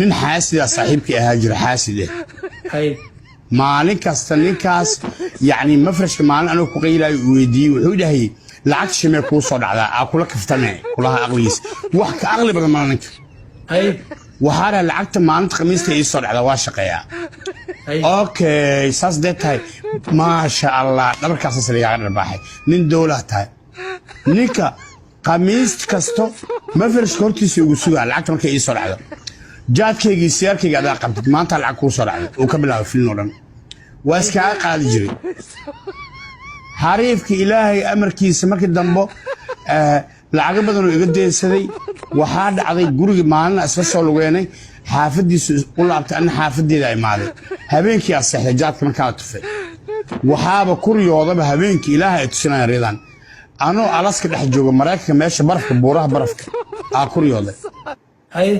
nin xaasida saaxiibkii ahaa jira xaaside hay maalin kasta ninkaas yani mafrashka maalin anuu ku qaylayo weydiiyey wuxuu dhahay lacag shimee kuu soo dhacdaa aa kula kaftame kulaha aqligiisa wax ka aqli badan ma ninka hay waxaana lacagta maalinta khamiista ii soo dhacdaa waa shaqeeyaa hay okay saas dee tahay maasha allah dhabarkaas sariiga dharbaaxay nin dowlad tahay ninka khamiis kasto mafrashka hortiisa ugu sugaa lacagta markay ii soo dhacdo jaadkaygii siyaarkayga adaa qabtid maanta lacag kuu soo dhacday uu ka bilaabo filin oo dhan waa iskaga qaadi jiray xariifka ilaahay amarkiisa markii dambe lacago badan oo iga deensaday waxaa dhacday guriga maalin isla soo lugeenay xaafadiisu u laabtay anna xaafadeeda imaaday habeenkii aa seexday jaadka markaa tufay waxaaba ku riyoodaba habeenkii ilaahay ay tusinayaan ridan anoo alaska dhex jooga maraykanka meesha barafka buuraha barafka aa ku riyooday hay